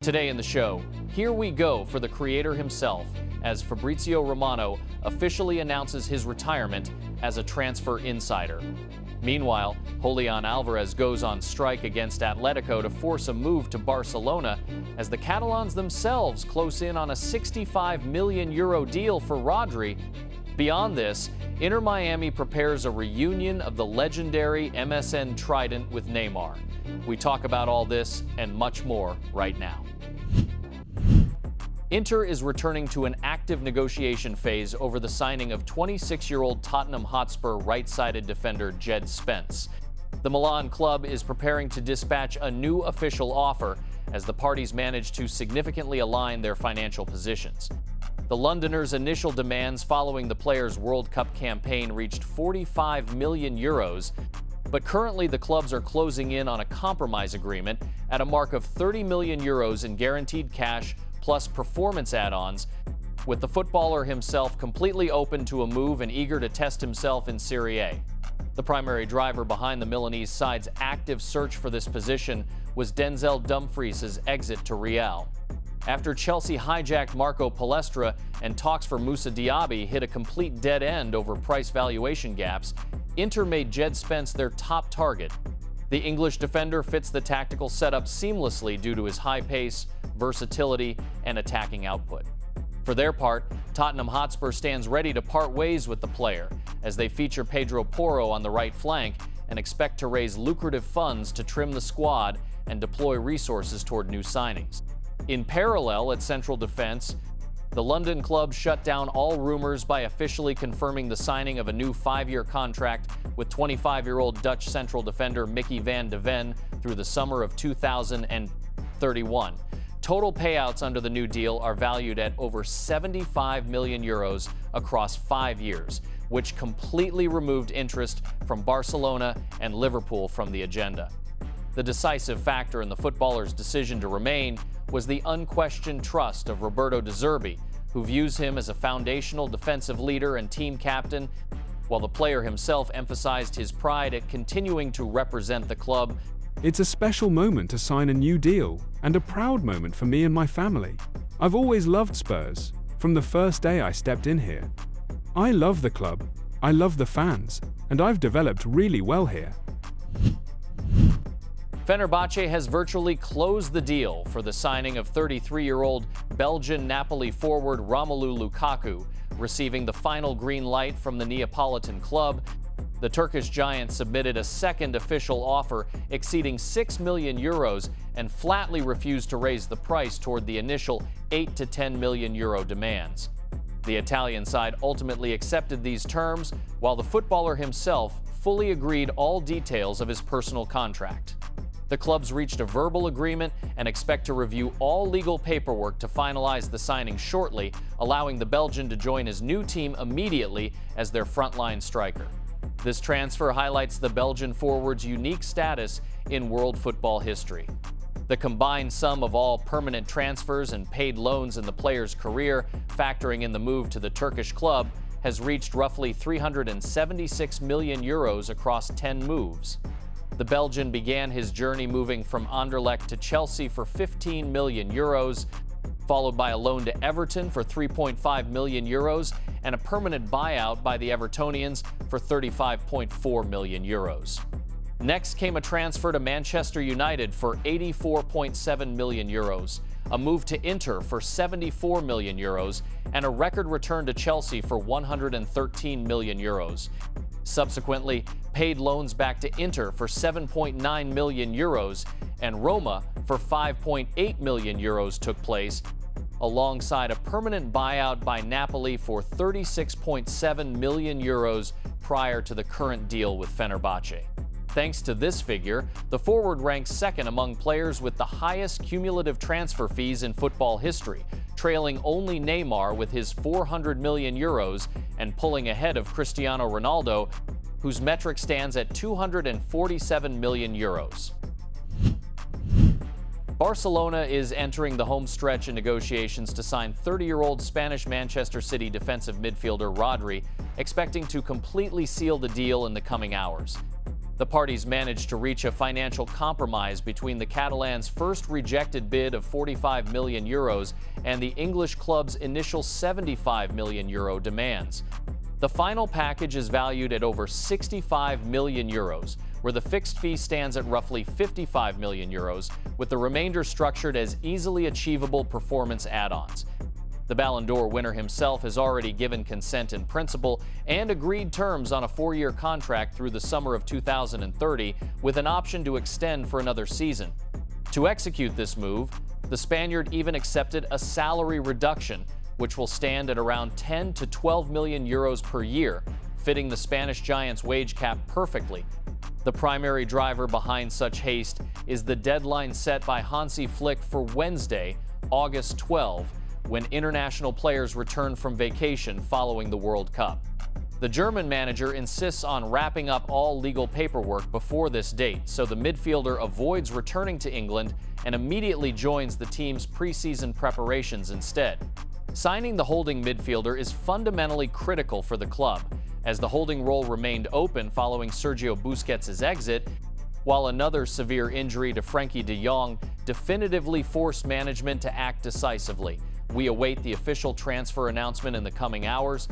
Today in the show, here we go for the creator himself as Fabrizio Romano officially announces his retirement as a transfer insider. Meanwhile, Julián Álvarez goes on strike against Atlético to force a move to Barcelona as the Catalans themselves close in on a €65 million deal for Rodri. Beyond this, Inter Miami prepares a reunion of the legendary MSN trident with Neymar. We talk about all this and much more right now. Inter is returning to an active negotiation phase over the signing of 26-year-old Tottenham Hotspur right-sided defender Jed Spence. The Milan club is preparing to dispatch a new official offer as the parties manage to significantly align their financial positions. The Londoners' initial demands following the player's World Cup campaign reached €45 million, but currently the clubs are closing in on a compromise agreement at a mark of €30 million in guaranteed cash plus performance add-ons, with the footballer himself completely open to a move and eager to test himself in Serie A. The primary driver behind the Milanese side's active search for this position was Denzel Dumfries' exit to Real. After Chelsea hijacked Marco Palestra and talks for Moussa Diaby hit a complete dead end over price valuation gaps, Inter made Jed Spence their top target. The English defender fits the tactical setup seamlessly due to his high pace, versatility, and attacking output. For their part, Tottenham Hotspur stands ready to part ways with the player as they feature Pedro Porro on the right flank and expect to raise lucrative funds to trim the squad and deploy resources toward new signings. In parallel, at central defense, the London club shut down all rumors by officially confirming the signing of a new 5-year contract with 25-year-old Dutch central defender Micky van de Ven through the summer of 2031. Total payouts under the new deal are valued at over €75 million across 5 years, which completely removed interest from Barcelona and Liverpool from the agenda. The decisive factor in the footballer's decision to remain was the unquestioned trust of Roberto De Zerbi, who views him as a foundational defensive leader and team captain, while the player himself emphasized his pride at continuing to represent the club. It's a special moment to sign a new deal, and a proud moment for me and my family. I've always loved Spurs, from the first day I stepped in here. I love the club, I love the fans, and I've developed really well here. Fenerbahce has virtually closed the deal for the signing of 33-year-old Belgian Napoli forward Romelu Lukaku, receiving the final green light from the Neapolitan club. The Turkish giant submitted a second official offer exceeding €6 million and flatly refused to raise the price toward the initial €8 to €10 million demands. The Italian side ultimately accepted these terms, while the footballer himself fully agreed all details of his personal contract. The clubs reached a verbal agreement and expect to review all legal paperwork to finalize the signing shortly, allowing the Belgian to join his new team immediately as their frontline striker. This transfer highlights the Belgian forward's unique status in world football history. The combined sum of all permanent transfers and paid loans in the player's career, factoring in the move to the Turkish club, has reached roughly €376 million across 10 moves. The Belgian began his journey moving from Anderlecht to Chelsea for €15 million, followed by a loan to Everton for €3.5 million and a permanent buyout by the Evertonians for €35.4 million. Next came a transfer to Manchester United for €84.7 million, a move to Inter for €74 million, and a record return to Chelsea for €113 million. Subsequently, paid loans back to Inter for €7.9 million and Roma for €5.8 million took place, alongside a permanent buyout by Napoli for €36.7 million prior to the current deal with Fenerbahce. Thanks to this figure, the forward ranks second among players with the highest cumulative transfer fees in football history, trailing only Neymar with his €400 million and pulling ahead of Cristiano Ronaldo, whose metric stands at €247 million. Barcelona is entering the home stretch in negotiations to sign 30-year-old Spanish Manchester City defensive midfielder Rodri, expecting to completely seal the deal in the coming hours. The parties managed to reach a financial compromise between the Catalans' first rejected bid of €45 million and the English club's initial €75 million demands. The final package is valued at over €65 million, where the fixed fee stands at roughly €55 million, with the remainder structured as easily achievable performance add-ons. The Ballon d'Or winner himself has already given consent in principle and agreed terms on a 4-year contract through the summer of 2030, with an option to extend for another season. To execute this move, the Spaniard even accepted a salary reduction, which will stand at around 10 to 12 million euros per year, fitting the Spanish giant's wage cap perfectly. The primary driver behind such haste is the deadline set by Hansi Flick for Wednesday, August 12, when international players return from vacation following the World Cup. The German manager insists on wrapping up all legal paperwork before this date, so the midfielder avoids returning to England and immediately joins the team's preseason preparations instead. Signing the holding midfielder is fundamentally critical for the club, as the holding role remained open following Sergio Busquets' exit, while another severe injury to Frenkie de Jong definitively forced management to act decisively. We await the official transfer announcement in the coming hours.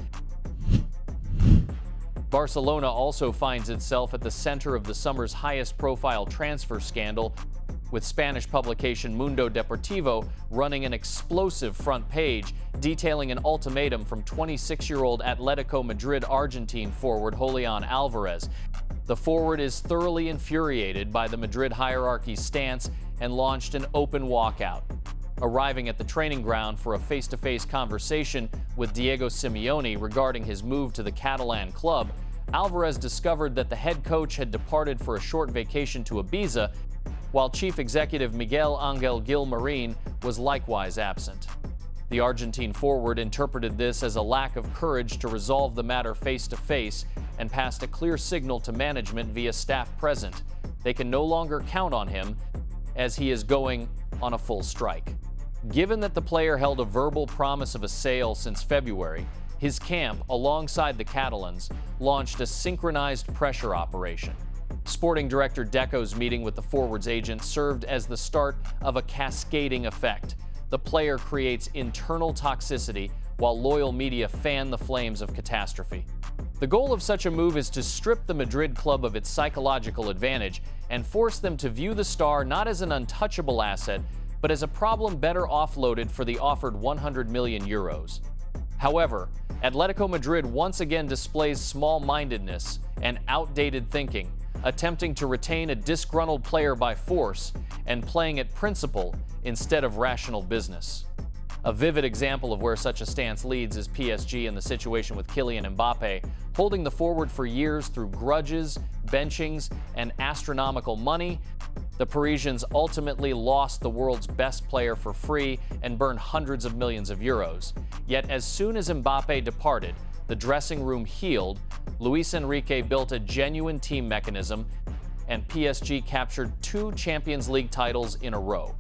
Barcelona also finds itself at the center of the summer's highest-profile transfer scandal, with Spanish publication Mundo Deportivo running an explosive front page detailing an ultimatum from 26-year-old Atlético Madrid Argentine forward Julián Álvarez. The forward is thoroughly infuriated by the Madrid hierarchy's stance and launched an open walkout. Arriving at the training ground for a face-to-face conversation with Diego Simeone regarding his move to the Catalan club, Alvarez discovered that the head coach had departed for a short vacation to Ibiza, while chief executive Miguel Ángel Gil Marín was likewise absent. The Argentine forward interpreted this as a lack of courage to resolve the matter face-to-face and passed a clear signal to management via staff present. They can no longer count on him, as he is going on a full strike. Given that the player held a verbal promise of a sale since February, his camp, alongside the Catalans, launched a synchronized pressure operation. Sporting director Deco's meeting with the forward's agent served as the start of a cascading effect. The player creates internal toxicity, while loyal media fan the flames of catastrophe. The goal of such a move is to strip the Madrid club of its psychological advantage and force them to view the star not as an untouchable asset, but as a problem better offloaded for the offered 100 million euros. However, Atlético Madrid once again displays small-mindedness and outdated thinking, attempting to retain a disgruntled player by force and playing at principle instead of rational business. A vivid example of where such a stance leads is PSG in the situation with Kylian Mbappe, holding the forward for years through grudges, benchings, and astronomical money. The Parisians ultimately lost the world's best player for free and burned hundreds of millions of euros. Yet as soon as Mbappe departed, the dressing room healed, Luis Enrique built a genuine team mechanism, and PSG captured 2 Champions League titles in a row.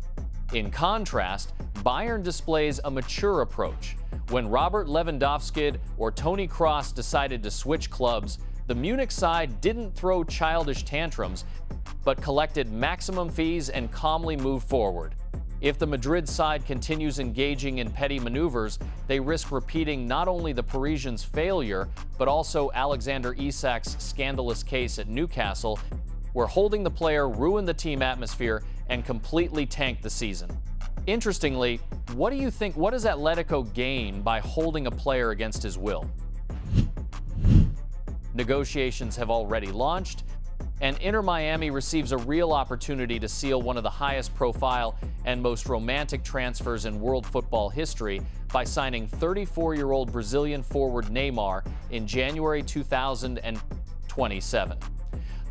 In contrast, Bayern displays a mature approach. When Robert Lewandowski or Toni Kroos decided to switch clubs, the Munich side didn't throw childish tantrums, but collected maximum fees and calmly moved forward. If the Madrid side continues engaging in petty maneuvers, they risk repeating not only the Parisians' failure, but also Alexander Isak's scandalous case at Newcastle, where holding the player ruined the team atmosphere and completely tanked the season. Interestingly, what do you think? What does Atletico gain by holding a player against his will? Negotiations have already launched, and Inter Miami receives a real opportunity to seal one of the highest profile and most romantic transfers in world football history by signing 34-year-old Brazilian forward Neymar in January 2027.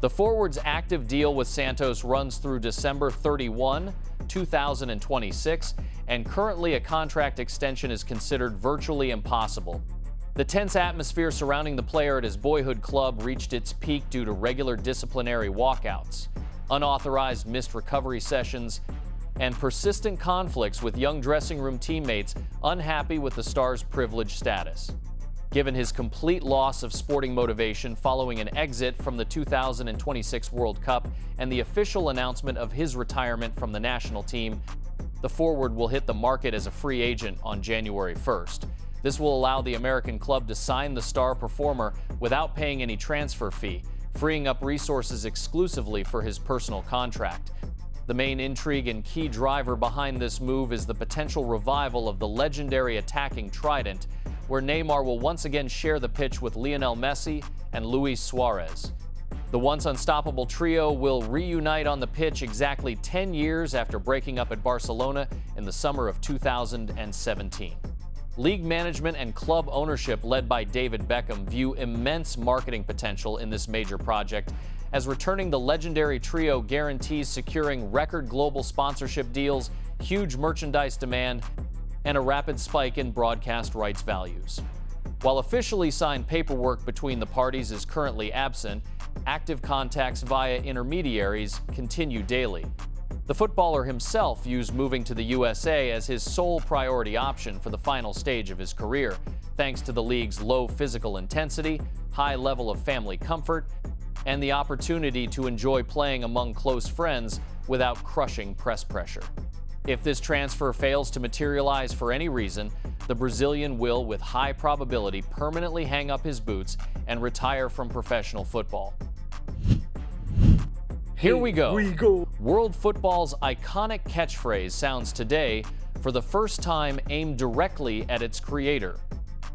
The forward's active deal with Santos runs through December 31, 2026, and currently a contract extension is considered virtually impossible. The tense atmosphere surrounding the player at his boyhood club reached its peak due to regular disciplinary walkouts, unauthorized missed recovery sessions, and persistent conflicts with young dressing room teammates unhappy with the star's privileged status. Given his complete loss of sporting motivation following an exit from the 2026 World Cup and the official announcement of his retirement from the national team, the forward will hit the market as a free agent on January 1st. This will allow the American club to sign the star performer without paying any transfer fee, freeing up resources exclusively for his personal contract. The main intrigue and key driver behind this move is the potential revival of the legendary attacking trident, where Neymar will once again share the pitch with Lionel Messi and Luis Suarez. The once unstoppable trio will reunite on the pitch exactly 10 years after breaking up at Barcelona in the summer of 2017. League management and club ownership, led by David Beckham, view immense marketing potential in this major project, as returning the legendary trio guarantees securing record global sponsorship deals, huge merchandise demand, and a rapid spike in broadcast rights values. While officially signed paperwork between the parties is currently absent, active contacts via intermediaries continue daily. The footballer himself views moving to the USA as his sole priority option for the final stage of his career, thanks to the league's low physical intensity, high level of family comfort, and the opportunity to enjoy playing among close friends without crushing press pressure. If this transfer fails to materialize for any reason, the Brazilian will, with high probability, permanently hang up his boots and retire from professional football. Here we go. World football's iconic catchphrase sounds today, for the first time, aimed directly at its creator.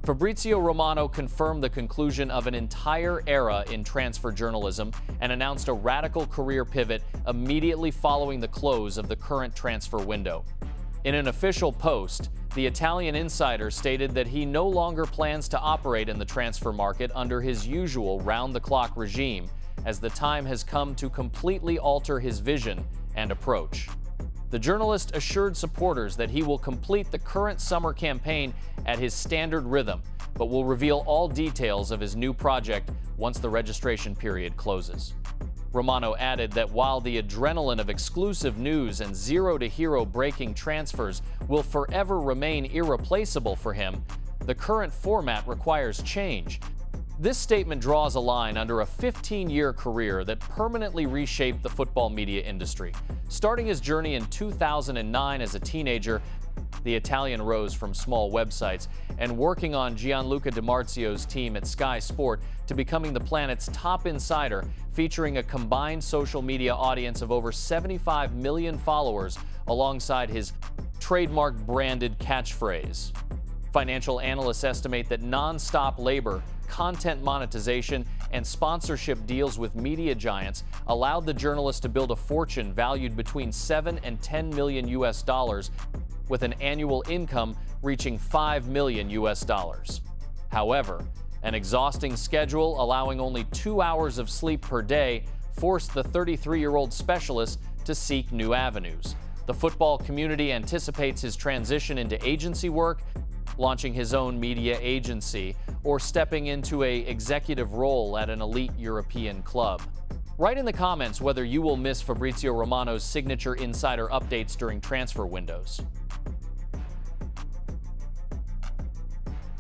Fabrizio Romano confirmed the conclusion of an entire era in transfer journalism and announced a radical career pivot immediately following the close of the current transfer window. In an official post, the Italian insider stated that he no longer plans to operate in the transfer market under his usual round-the-clock regime, as the time has come to completely alter his vision and approach. The journalist assured supporters that he will complete the current summer campaign at his standard rhythm, but will reveal all details of his new project once the registration period closes. Romano added that while the adrenaline of exclusive news and zero-to-hero breaking transfers will forever remain irreplaceable for him, the current format requires change. This statement draws a line under a 15-year career that permanently reshaped the football media industry. Starting his journey in 2009 as a teenager, the Italian rose from small websites and working on Gianluca Di Marzio's team at Sky Sport to becoming the planet's top insider, featuring a combined social media audience of over 75 million followers alongside his trademark branded catchphrase. Financial analysts estimate that non-stop labor, content monetization, and sponsorship deals with media giants allowed the journalist to build a fortune valued between $7 and $10 million US, with an annual income reaching $5 million US. However, an exhausting schedule allowing only 2 hours of sleep per day forced the 33-year-old specialist to seek new avenues. The football community anticipates his transition into agency work, launching his own media agency, or stepping into an executive role at an elite European club. Write in the comments whether you will miss Fabrizio Romano's signature insider updates during transfer windows.